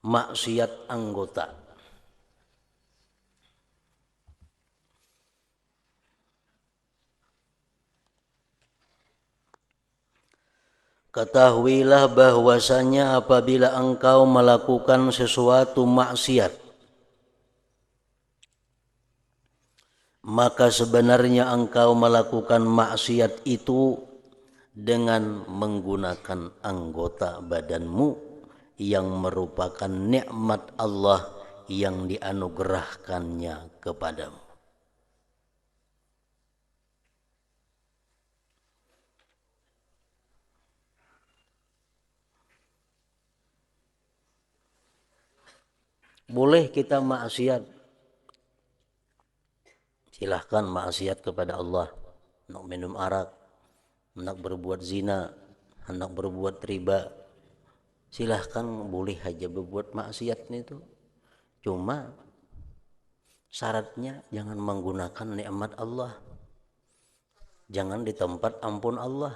maksiat anggota. Ketahuilah bahwasanya apabila engkau melakukan sesuatu maksiat, maka sebenarnya engkau melakukan maksiat itu dengan menggunakan anggota badanmu yang merupakan nikmat Allah yang dianugerahkannya kepadamu. Boleh kita maksiat, silahkan maksiat kepada Allah. Hendak minum arak, hendak berbuat zina, hendak berbuat riba, silahkan boleh aja berbuat maksiat itu. Cuma syaratnya jangan menggunakan nikmat Allah. Jangan di tempat ampun Allah.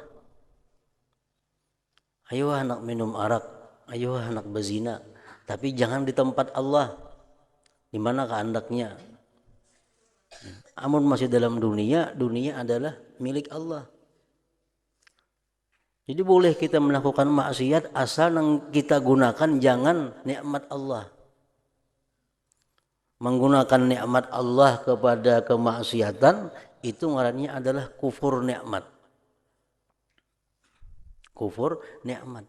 Ayo anak minum arak, ayo anak berzina, tapi jangan di tempat Allah. Di mana kehendaknya? Amun masih dalam dunia, dunia adalah milik Allah. Jadi boleh kita melakukan maksiat asal yang kita gunakan jangan nikmat Allah. Menggunakan nikmat Allah kepada kemaksiatan itu ngarannya adalah kufur nikmat. Kufur nikmat.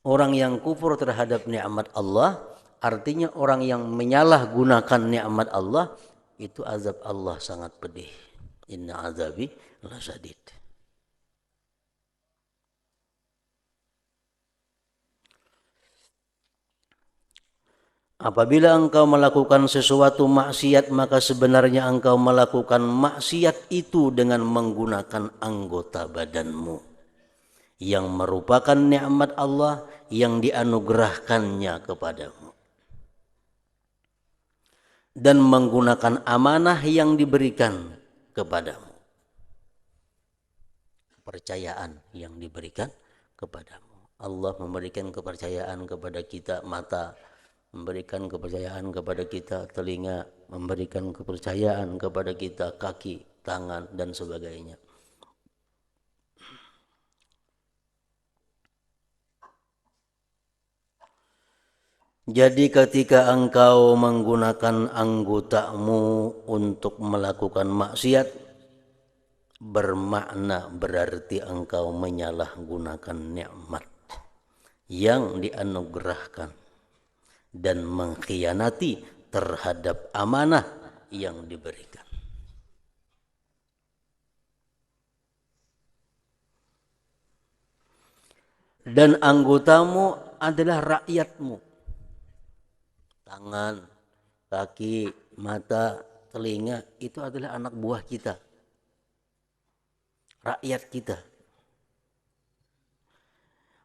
Orang yang kufur terhadap nikmat Allah, artinya orang yang menyalahgunakan nikmat Allah, itu azab Allah sangat pedih. Inna azabi lasyadid. Apabila engkau melakukan sesuatu maksiat, maka sebenarnya engkau melakukan maksiat itu dengan menggunakan anggota badanmu yang merupakan nikmat Allah yang dianugerahkannya kepadamu, dan menggunakan amanah yang diberikan kepadamu, kepercayaan yang diberikan kepadamu. Allah memberikan kepercayaan kepada kita mata, memberikan kepercayaan kepada kita telinga, memberikan kepercayaan kepada kita kaki, tangan, dan sebagainya. Jadi ketika engkau menggunakan anggotamu untuk melakukan maksiat, bermakna berarti engkau menyalahgunakan nikmat yang dianugerahkan dan mengkhianati terhadap amanah yang diberikan. Dan anggotamu adalah rakyatmu. Tangan, kaki, mata, telinga itu adalah anak buah kita, rakyat kita.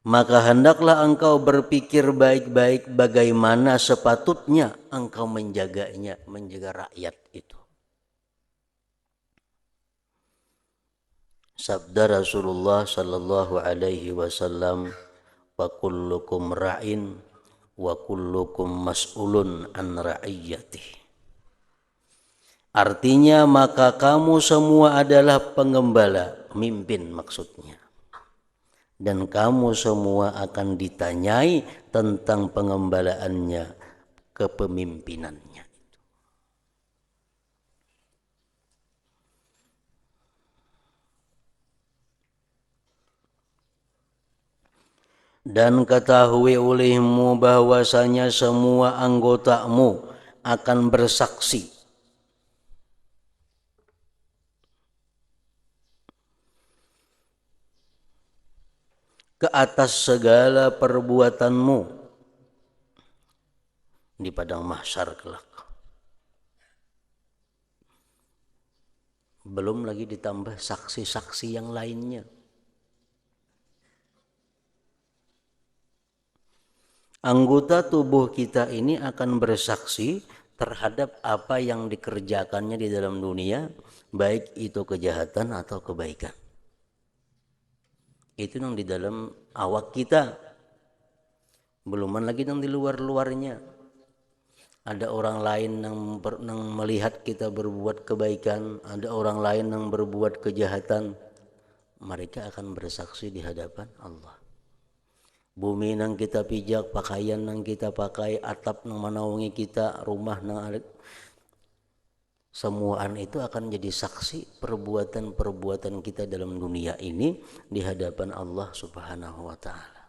Maka hendaklah engkau berpikir baik-baik bagaimana sepatutnya engkau menjaganya, menjaga rakyat itu. Sabda Rasulullah sallallahu alaihi wasallam, "Wa kullukum ra'in wa kullukum mas'ulun an ra'iyyatihi." Artinya maka kamu semua adalah pengembala, pemimpin maksudnya. Dan kamu semua akan ditanyai tentang pengembalaannya, kepemimpinannya. Dan ketahui olehmu bahwasanya semua anggotamu akan bersaksi ke atas segala perbuatanmu di padang mahsyar kelak. Belum lagi ditambah saksi-saksi yang lainnya. Anggota tubuh kita ini akan bersaksi terhadap apa yang dikerjakannya di dalam dunia, baik itu kejahatan atau kebaikan. Itu yang di dalam awak kita. Belum lagi yang di luar-luarnya. Ada orang lain yang melihat kita berbuat kebaikan, ada orang lain yang berbuat kejahatan. Mereka akan bersaksi di hadapan Allah. Bumi nang kita pijak, pakaian nang kita pakai, atap nang manaungi kita, rumah nang semuaan itu akan jadi saksi perbuatan-perbuatan kita dalam dunia ini di hadapan Allah Subhanahu wa taala.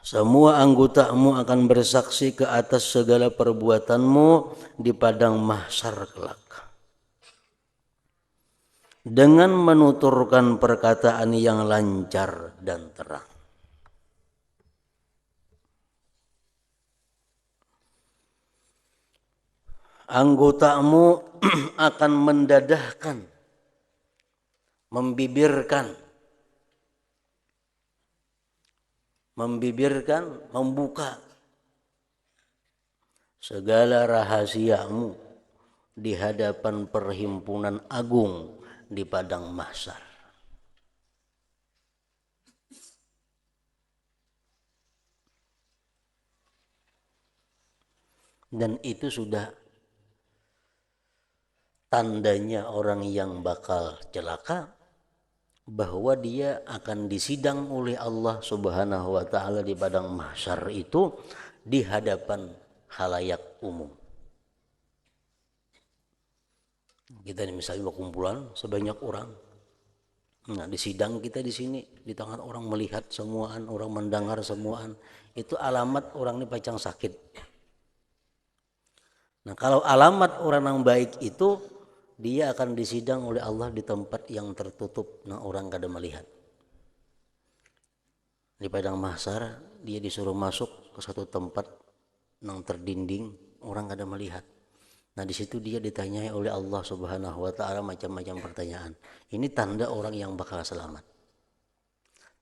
Semua anggotamu akan bersaksi ke atas segala perbuatanmu di padang mahsyar kelak. Dengan menuturkan perkataan yang lancar dan terang. Anggotamu akan mendadahkan, membuka segala rahasiamu di hadapan perhimpunan agung di padang mahsyar. Dan itu sudah tandanya orang yang bakal celaka, bahwa dia akan disidang oleh Allah Subhanahu wa taala di padang mahsyar itu di hadapan khalayak umum. Kita ini misalnya kumpulan sebanyak orang. Nah, di sidang kita di sini, di tangan orang melihat semuaan, orang mendengar semuaan, itu alamat orang ini pacang sakit. Nah, kalau alamat orang yang baik itu, dia akan disidang oleh Allah di tempat yang tertutup, nah orang kada melihat. Di padang mahsyar dia disuruh masuk ke satu tempat yang terdinding, orang kada melihat. Nah di situ dia ditanyai oleh Allah Subhanahu wa taala macam-macam pertanyaan. Ini tanda orang yang bakal selamat.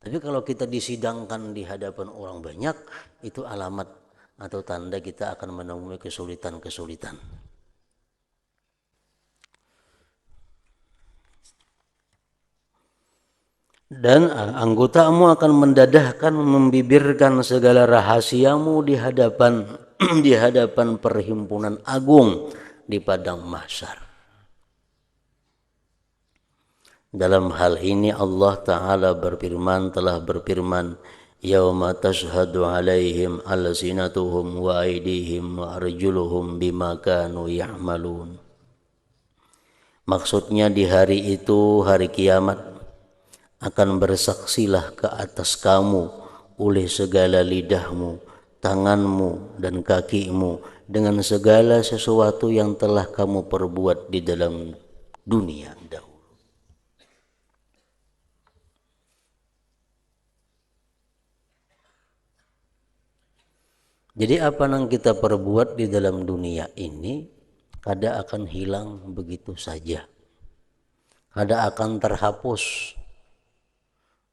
Tapi kalau kita disidangkan di hadapan orang banyak, itu alamat atau tanda kita akan menemui kesulitan-kesulitan. Dan anggotamu akan mendadahkan, membibirkan segala rahasiamu di hadapan di hadapan perhimpunan agung di padang mahsyar. Dalam hal ini Allah Ta'ala telah berfirman, yauma tashhadu alaihim alsinatuhum wa aydihim wa arjuluhum bima kanu ya'malun. Maksudnya di hari itu, hari kiamat, akan bersaksilah ke atas kamu oleh segala lidahmu, tanganmu dan kakimu dengan segala sesuatu yang telah kamu perbuat di dalam dunia dahulu. Jadi apa yang kita perbuat di dalam dunia ini kada akan hilang begitu saja, kada akan terhapus.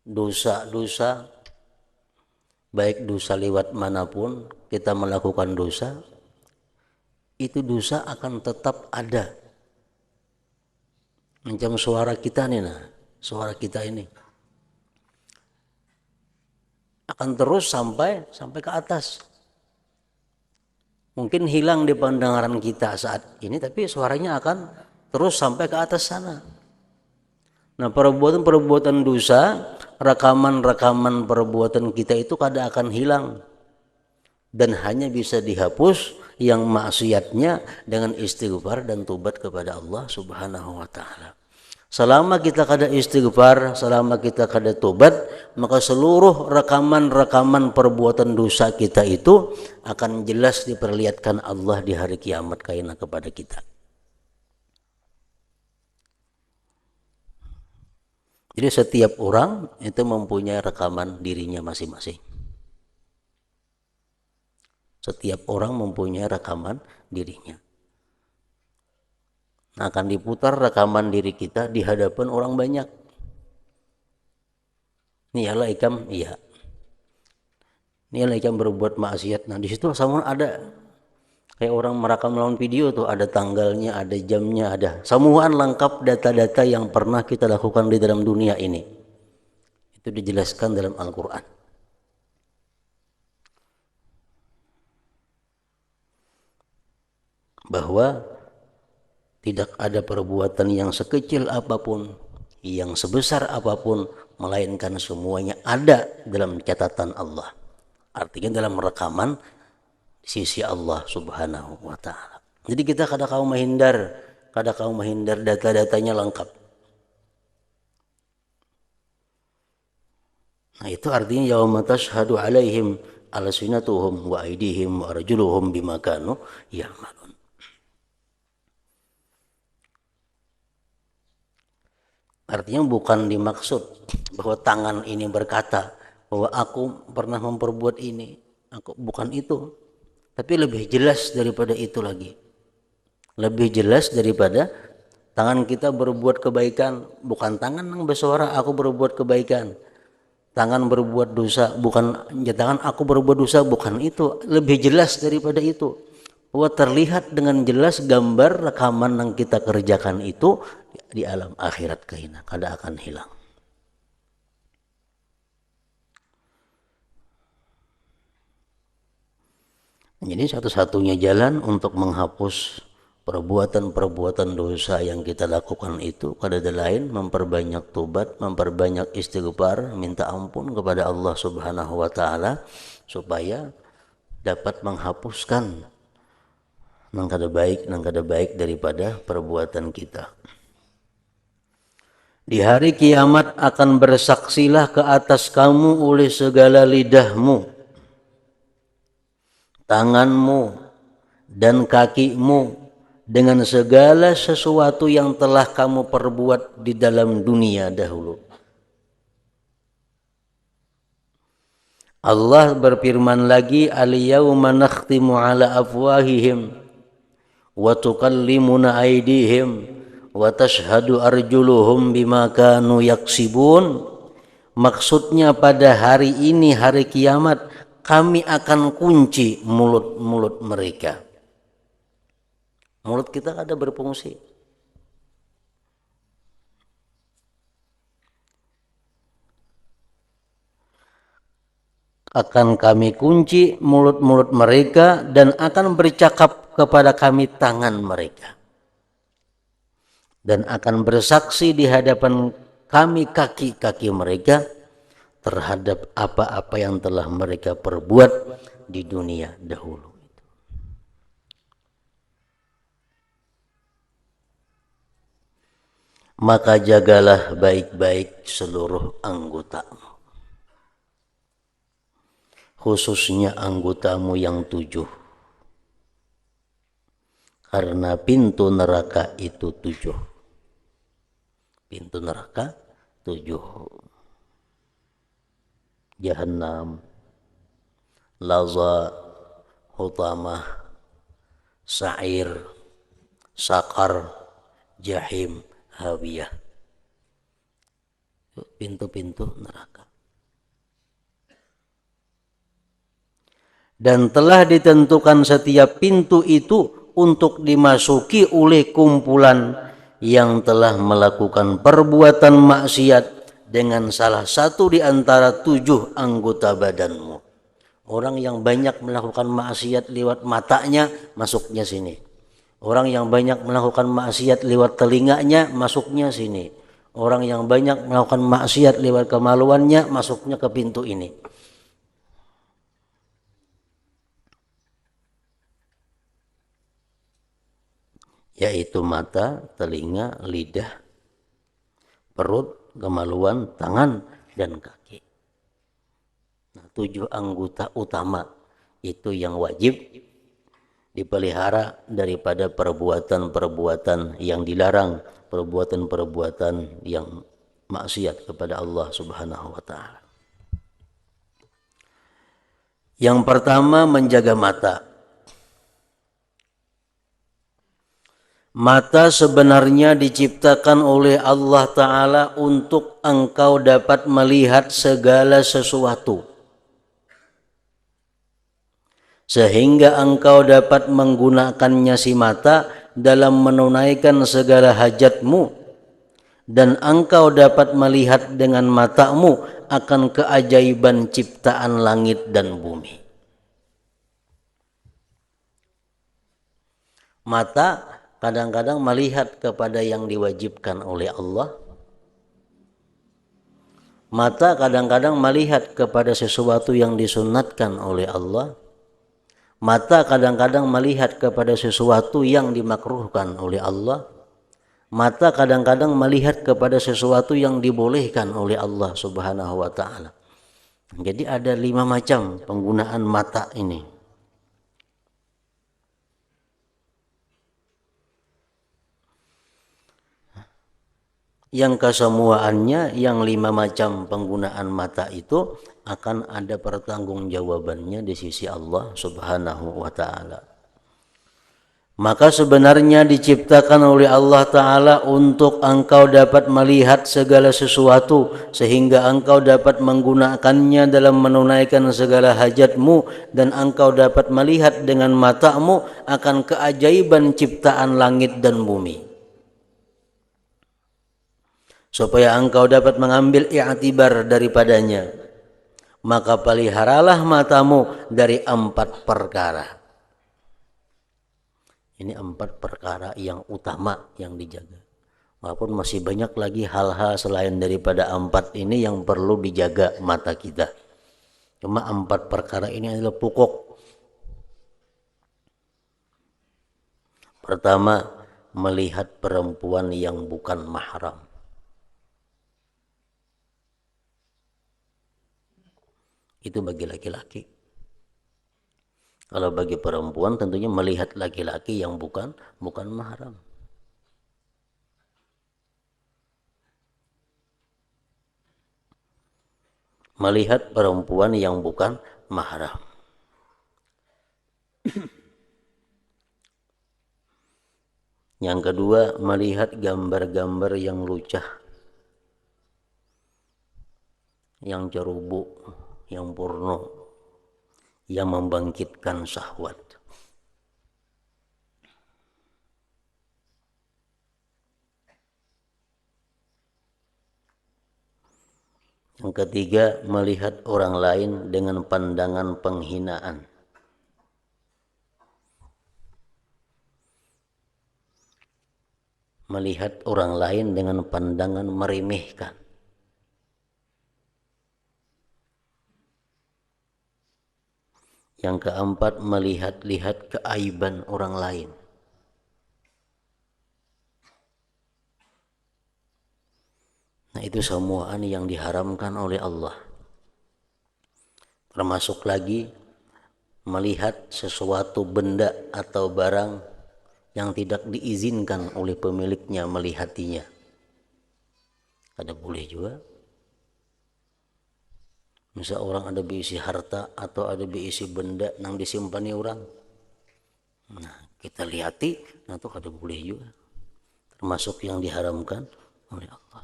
Dosa-dosa, baik dosa lewat manapun kita melakukan dosa, itu dosa akan tetap ada. Macam suara kita nih, suara kita ini akan terus sampai ke atas. Mungkin hilang di pendengaran kita saat ini, tapi suaranya akan terus sampai ke atas sana. Nah, perbuatan-perbuatan dosa, rekaman-rekaman perbuatan kita itu kada akan hilang dan hanya bisa dihapus yang maksiatnya dengan istighfar dan tobat kepada Allah Subhanahu wa taala. Selama kita kada istighfar, selama kita kada tobat, maka seluruh rekaman-rekaman perbuatan dosa kita itu akan jelas diperlihatkan Allah di hari kiamat kaina kepada kita. Jadi setiap orang itu mempunyai rekaman dirinya masing-masing. Setiap orang mempunyai rekaman dirinya. Nah, akan diputar rekaman diri kita di hadapan orang banyak. Niyalah ikam, iya. Niyalah ikam berbuat maksiat. Nah, di situ sama ada kayak orang merekam lawan video tuh, ada tanggalnya, ada jamnya, ada semuaan lengkap data-data yang pernah kita lakukan di dalam dunia ini. Itu dijelaskan dalam Al-Quran. Bahwa tidak ada perbuatan yang sekecil apapun, yang sebesar apapun, melainkan semuanya ada dalam catatan Allah. Artinya dalam rekaman sisi Allah Subhanahu wa Ta'ala. Jadi kita kada kau menghindar data-datanya lengkap. Nah, itu artinya yauma tashhadu alaihim alsinatuhum wa aydihim wa arjuluhum bima kanu ya'malun. Artinya bukan dimaksud bahwa tangan ini berkata bahwa aku pernah memperbuat ini, aku bukan itu. Tapi lebih jelas daripada itu lagi. Lebih jelas daripada tangan kita berbuat kebaikan, bukan tangan yang bersuara aku berbuat kebaikan. Tangan berbuat dosa, bukan tangan aku berbuat dosa, bukan itu. Lebih jelas daripada itu. Bahwa terlihat dengan jelas gambar rekaman yang kita kerjakan itu di alam akhirat kahina, kada akan hilang. Jadi satu-satunya jalan untuk menghapus perbuatan-perbuatan dosa yang kita lakukan itu kada ada lain, memperbanyak tobat, memperbanyak istighfar, minta ampun kepada Allah Subhanahu wa Ta'ala supaya dapat menghapuskan nang kada baik daripada perbuatan kita. Di hari kiamat akan bersaksilah ke atas kamu oleh segala lidahmu, tanganmu, dan kakimu dengan segala sesuatu yang telah kamu perbuat di dalam dunia dahulu. Allah berfirman lagi, al-yawma nakhtimu ala afwahihim wa tukallimuna aydihim wa tashhadu arjuluhum bima kanu yaksibun. Maksudnya pada hari ini, hari kiamat, kami akan kunci mulut-mulut mereka. Mulut kita ada berfungsi. Akan kami kunci mulut-mulut mereka dan akan bercakap kepada kami tangan mereka. Dan akan bersaksi di hadapan kami kaki-kaki mereka terhadap apa-apa yang telah mereka perbuat di dunia dahulu. Maka jagalah baik-baik seluruh anggotamu, khususnya anggotamu yang 7, karena pintu neraka itu 7. Pintu neraka 7. Jahannam, Laza, Hutamah, Sa'ir, Sakar, Jahim, Hawiyah. Pintu-pintu neraka. Dan telah ditentukan setiap pintu itu untuk dimasuki oleh kumpulan yang telah melakukan perbuatan maksiat dengan salah satu di antara 7 anggota badanmu. Orang yang banyak melakukan maksiat lewat matanya, masuknya sini. Orang yang banyak melakukan maksiat lewat telinganya, masuknya sini. Orang yang banyak melakukan maksiat lewat kemaluannya, masuknya ke pintu ini. Yaitu mata, telinga, lidah, perut, kemaluan, tangan, dan kaki. Nah, 7 anggota utama itu yang wajib dipelihara daripada perbuatan-perbuatan yang dilarang, perbuatan-perbuatan yang maksiat kepada Allah Subhanahu wa Ta'ala. Yang pertama, menjaga mata. Mata sebenarnya diciptakan oleh Allah Ta'ala untuk engkau dapat melihat segala sesuatu, sehingga engkau dapat menggunakannya si mata dalam menunaikan segala hajatmu dan engkau dapat melihat dengan matamu akan keajaiban ciptaan langit dan bumi. Mata kadang-kadang melihat kepada yang diwajibkan oleh Allah. Mata kadang-kadang melihat kepada sesuatu yang disunatkan oleh Allah. Mata kadang-kadang melihat kepada sesuatu yang dimakruhkan oleh Allah. Mata kadang-kadang melihat kepada sesuatu yang dibolehkan oleh Allah Subhanahu wa ta'ala. Jadi ada 5 macam penggunaan mata ini. Yang kesemuaannya, yang 5 macam penggunaan mata itu akan ada pertanggungjawabannya di sisi Allah Subhanahu wa ta'ala. Maka sebenarnya diciptakan oleh Allah Ta'ala untuk engkau dapat melihat segala sesuatu, sehingga engkau dapat menggunakannya dalam menunaikan segala hajatmu, dan engkau dapat melihat dengan matamu akan keajaiban ciptaan langit dan bumi, supaya engkau dapat mengambil i'tibar daripadanya. Maka peliharalah matamu dari 4 perkara. Ini 4 perkara yang utama yang dijaga. Walaupun masih banyak lagi hal-hal selain daripada 4 ini yang perlu dijaga mata kita. Cuma 4 perkara ini adalah pokok. Pertama, melihat perempuan yang bukan mahram. Itu bagi laki-laki. Kalau bagi perempuan tentunya melihat laki-laki yang bukan mahram. Melihat perempuan yang bukan mahram. Yang kedua, melihat gambar-gambar yang lucah, yang cerubu, yang porno, yang membangkitkan syahwat. Yang ketiga, melihat orang lain dengan pandangan penghinaan. Melihat orang lain dengan pandangan meremehkan. Yang keempat, melihat-lihat keaiban orang lain. Nah, itu semuaan yang diharamkan oleh Allah. Termasuk lagi melihat sesuatu benda atau barang yang tidak diizinkan oleh pemiliknya melihatinya. Ada boleh juga. Misal orang ada berisi harta atau ada berisi benda yang disimpani orang. Nah, kita lihati, nah itu ada boleh juga. Termasuk yang diharamkan oleh Allah.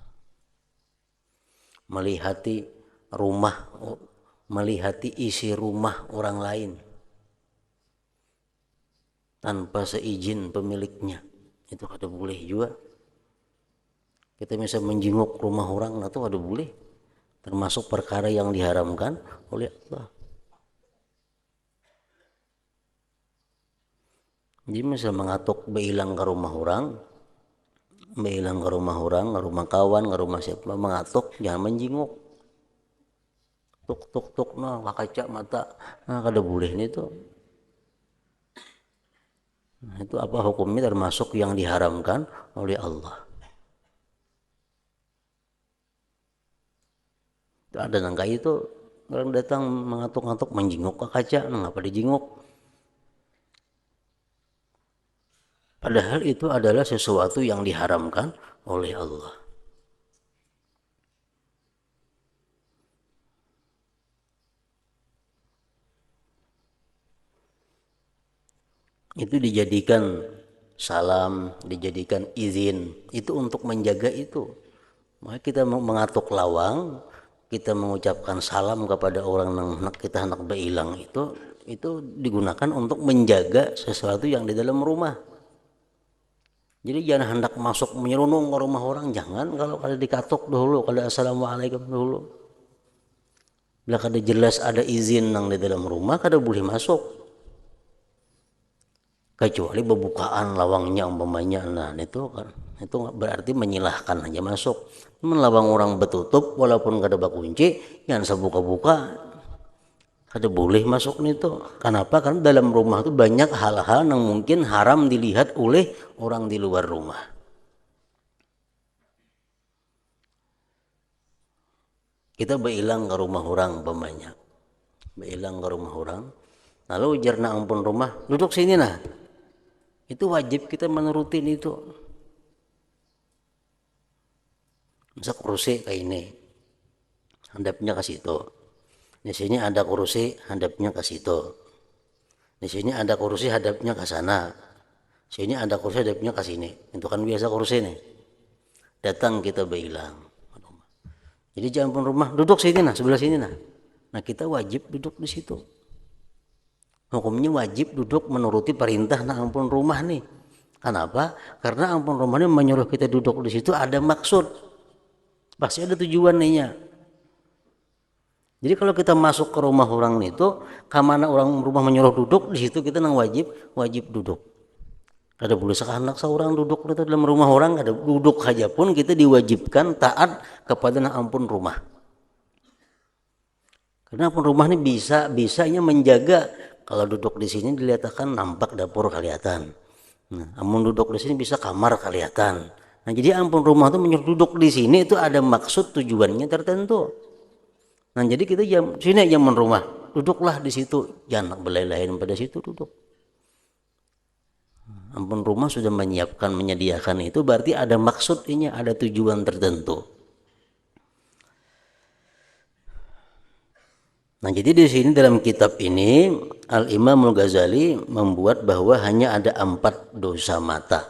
Melihati isi rumah orang lain tanpa seizin pemiliknya, itu ada boleh juga. Kita bisa menjenguk rumah orang, nah itu ada boleh. Termasuk perkara yang diharamkan oleh Allah. Jadi misal mengatuk beilang ke rumah orang, ke rumah kawan, ke rumah siapa, mengatuk, jangan menjenguk. Tuk nah kaca mata, nah kada boleh nih tuh. Nah, itu apa hukumnya? Termasuk yang diharamkan oleh Allah. Ada nangka itu orang datang mengatuk-ngatuk menjenguk ke kaca, nah ngapa dijenguk? Padahal itu adalah sesuatu yang diharamkan oleh Allah. Itu dijadikan salam, dijadikan izin, itu untuk menjaga itu. Maka kita mengatuk lawang, kita mengucapkan salam kepada orang yang kita hendak beilang, itu digunakan untuk menjaga sesuatu yang di dalam rumah. Jadi jangan hendak masuk menyerunung ke rumah orang, jangan. Kalau kada dikatok dulu, kada assalamualaikum dulu. Bila kada jelas ada izin nang di dalam rumah, kada boleh masuk. Kecuali bebukaan lawangnya umpamanya, nah itu kan itu berarti menyilahkan aja masuk. Cuman lawang orang betutup walaupun kada bakunci, jangan sebuka-buka. Kada boleh masuk itu. Kenapa? Karena dalam rumah itu banyak hal-hal yang mungkin haram dilihat oleh orang di luar rumah. Kita beilang ke rumah orang umpamanya. Beilang ke rumah orang. Lalu ujarna ampun rumah, duduk sini nah. Itu wajib kita menurutin itu. Misal kursi kayak ini. Hadapnya ke situ. Di sini ada kursi, hadapnya ke situ. Di sini ada kursi, hadapnya ke sana. Sini ada kursi, hadapnya ke sini. Itu kan biasa kursi nih. Datang kita bilang. Jadi jangan pun rumah, duduk sini nah, sebelah sini nah. Nah kita wajib duduk di situ. Hukumnya wajib duduk menuruti perintah nah ampun rumah nih. Kenapa? Karena ampun rumah ini menyuruh kita duduk di situ ada maksud. Pasti ada tujuannya. Jadi kalau kita masuk ke rumah orang itu, kemana orang rumah menyuruh duduk, di situ kita nang wajib duduk. Kada boleh sekanak seorang duduk itu dalam rumah orang, kada duduk saja pun kita diwajibkan taat kepada nang ampun rumah. Karena ampun rumah ini bisanya menjaga. Kalau duduk di sini dilihatkan nampak dapur kelihatan. Nah, ampun duduk di sini bisa kamar kelihatan. Nah, jadi ampun rumah itu menyuruh duduk di sini itu ada maksud tujuannya tertentu. Nah jadi kita sini zaman rumah, duduklah di situ, jangan belai-lain pada situ duduk. Ampun rumah sudah menyediakan itu berarti ada maksudnya, ada tujuan tertentu. Nah jadi di sini dalam kitab ini Al-Imam Al-Ghazali membuat bahwa hanya ada 4 dosa mata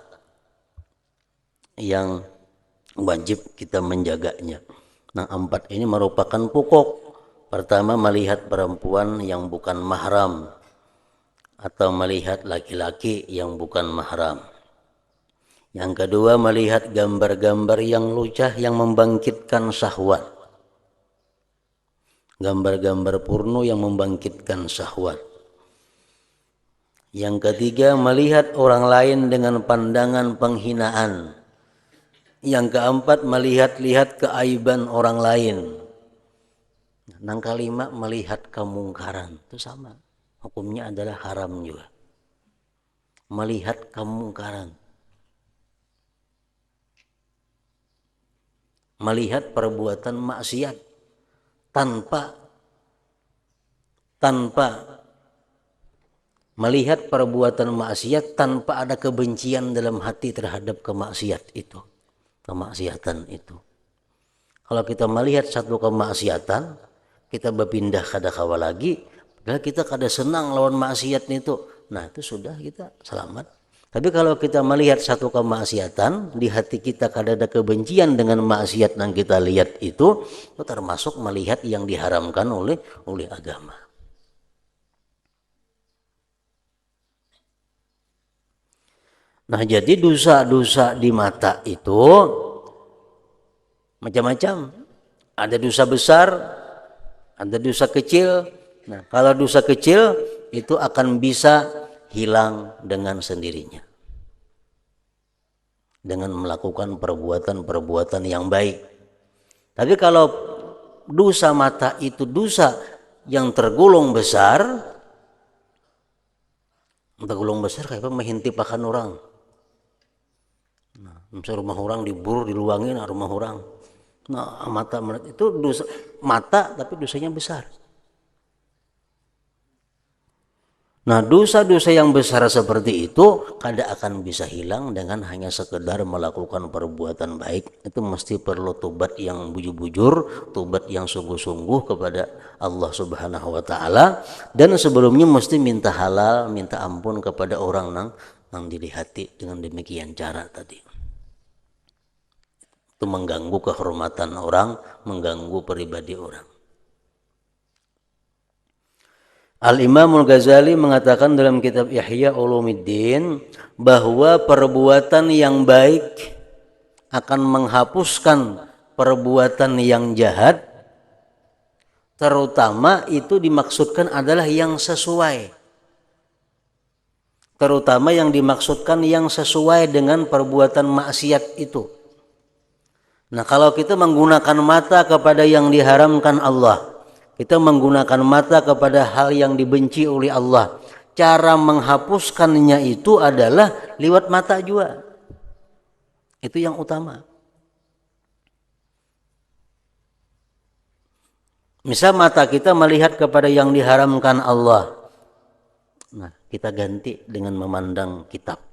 yang wajib kita menjaganya. Nah 4 ini merupakan pokok. Pertama, melihat perempuan yang bukan mahram atau melihat laki-laki yang bukan mahram. Yang kedua, melihat gambar-gambar yang lucah yang membangkitkan syahwat. Gambar-gambar porno yang membangkitkan syahwat. Yang ketiga, melihat orang lain dengan pandangan penghinaan. Yang keempat, melihat-lihat keaiban orang lain. Yang kelima, melihat kemungkaran. Itu sama. Hukumnya adalah haram juga. Melihat kemungkaran. Melihat perbuatan maksiat tanpa melihat perbuatan maksiat tanpa ada kebencian dalam hati terhadap kemaksiatan itu. Kalau kita melihat satu kemaksiatan, kita berpindah kada kawa lagi, padahal kita kada senang lawan maksiat itu. Nah, itu sudah kita selamat. Tapi kalau kita melihat satu kemaksiatan, di hati kita kada ada kebencian dengan maksiat yang kita lihat itu termasuk melihat yang diharamkan oleh agama. Nah, jadi dosa-dosa di mata itu macam-macam. Ada dosa besar, ada dosa kecil. Nah, kalau dosa kecil itu akan bisa hilang dengan sendirinya. Dengan melakukan perbuatan-perbuatan yang baik. Tapi kalau dosa mata itu dosa yang tergolong besar kayak apa mengintip akan orang. Nah, misalnya rumah orang diburu, diluangin rumah orang. Nah, mata itu dosa mata tapi dosanya besar. Nah, dosa-dosa yang besar seperti itu kada akan bisa hilang dengan hanya sekedar melakukan perbuatan baik. Itu mesti perlu tobat yang bujur-bujur, tobat yang sungguh-sungguh kepada Allah Subhanahu wa taala, dan sebelumnya mesti minta halal, minta ampun kepada orang yang dilihati dengan demikian cara tadi. Itu mengganggu kehormatan orang, mengganggu pribadi orang. Al-Imamul Ghazali mengatakan dalam kitab Ihya Ulumuddin bahwa perbuatan yang baik akan menghapuskan perbuatan yang jahat, terutama itu dimaksudkan adalah yang sesuai. Terutama yang dimaksudkan yang sesuai dengan perbuatan maksiat itu. Nah, kalau kita menggunakan mata kepada yang diharamkan Allah, kita menggunakan mata kepada hal yang dibenci oleh Allah, cara menghapuskannya itu adalah lewat mata juga. Itu yang utama. Misal mata kita melihat kepada yang diharamkan Allah, nah kita ganti dengan memandang kitab,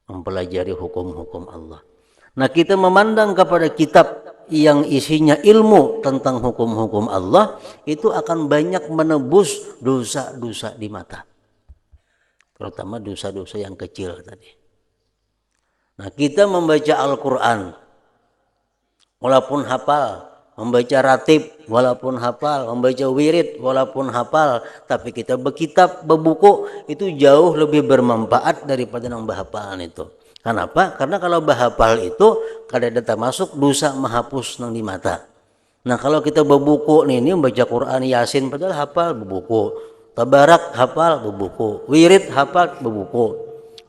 mempelajari hukum-hukum Allah. Nah, kita memandang kepada kitab yang isinya ilmu tentang hukum-hukum Allah, itu akan banyak menebus dosa-dosa di mata, terutama dosa-dosa yang kecil tadi. Nah, kita membaca Al-Quran walaupun hafal, membaca ratib walaupun hafal, membaca wirid walaupun hafal, tapi kita berkitab, berbuku, itu jauh lebih bermanfaat daripada yang berhafalan itu. Kenapa? Karena kalau bahapal itu kada data masuk dosa menghapus nang di mata. Nah, kalau kita berbuku nih, ini membaca Quran Yasin padahal hafal berbuku, Tabarak hafal berbuku, wirid hafal berbuku,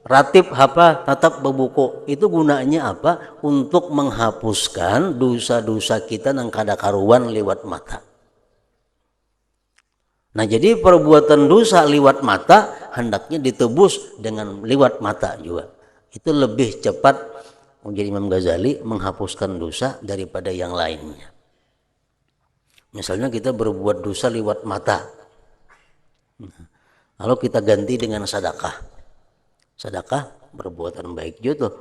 ratib hafal tetap berbuku. Itu gunanya apa? Untuk menghapuskan dosa-dosa kita nang kada karuan lewat mata. Nah, jadi perbuatan dosa lewat mata hendaknya ditebus dengan lewat mata juga. Itu lebih cepat menjadi Imam Ghazali menghapuskan dosa daripada yang lainnya. Misalnya kita berbuat dosa lewat mata, lalu kita ganti dengan sedekah. Sedekah perbuatan baik juga.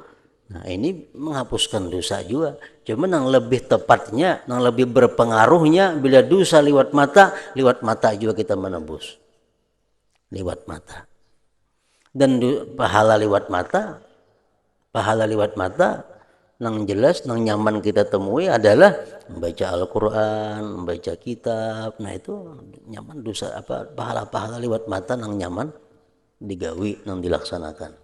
Nah, ini menghapuskan dosa juga. Cuma yang lebih tepatnya, yang lebih berpengaruhnya bila dosa lewat mata juga kita menebus. Lewat mata. Dan pahala lewat mata yang jelas, yang nyaman kita temui adalah membaca Al-Quran, membaca kitab. Nah, itu nyaman dosa pahala-pahala lewat mata yang nyaman digawi, yang dilaksanakan.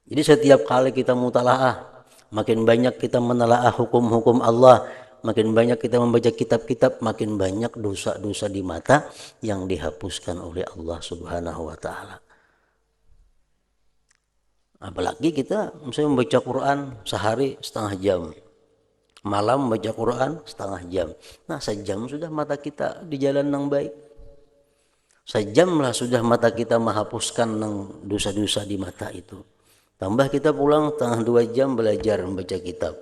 Jadi setiap kali kita mutalaah, makin banyak kita menelaah hukum-hukum Allah, makin banyak kita membaca kitab-kitab, makin banyak dosa-dosa di mata yang dihapuskan oleh Allah Subhanahu wa Ta'ala. Apalagi kita misalnya membaca Quran sehari setengah jam, malam membaca Quran setengah jam. Nah, sejam sudah mata kita di jalan yang baik. Sejamlah sudah mata kita menghapuskan dosa-dosa di mata itu. Tambah kita pulang setengah 2 jam belajar membaca kitab.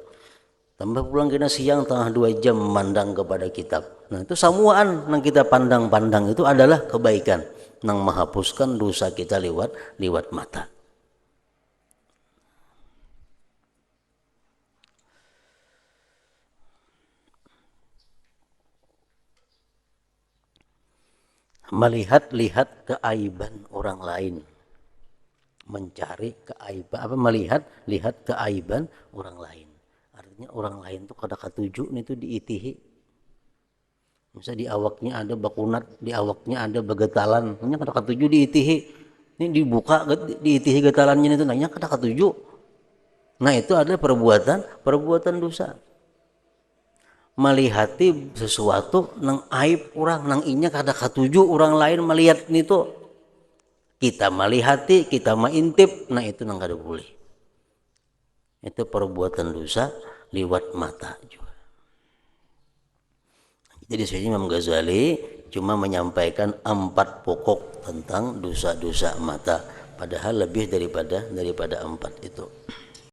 Tambah pulang kita siang setengah 2 jam memandang kepada kitab. Nah, itu semuaan yang kita pandang-pandang itu adalah kebaikan yang menghapuskan dosa kita lewat mata. Melihat-lihat keaiban orang lain, mencari keaiban, lihat keaiban orang lain. Artinya orang lain tuh kada katuju nih tuh diitihi. Misal di awaknya ada bakunat, di awaknya ada begetalan, nya kada katuju diitihi. Ini dibuka diitihi getalannya itu nanya kada katuju. Nah, itu adalah perbuatan dosa. Melihati sesuatu nang aib orang, nang inya kada katuju orang lain melihat itu, kita melihati, kita mengintip, nah itu nang kada boleh. Itu perbuatan dosa lewat mata juga. Jadi saya Imam Ghazali cuma menyampaikan 4 pokok tentang dosa-dosa mata, padahal lebih daripada 4 itu.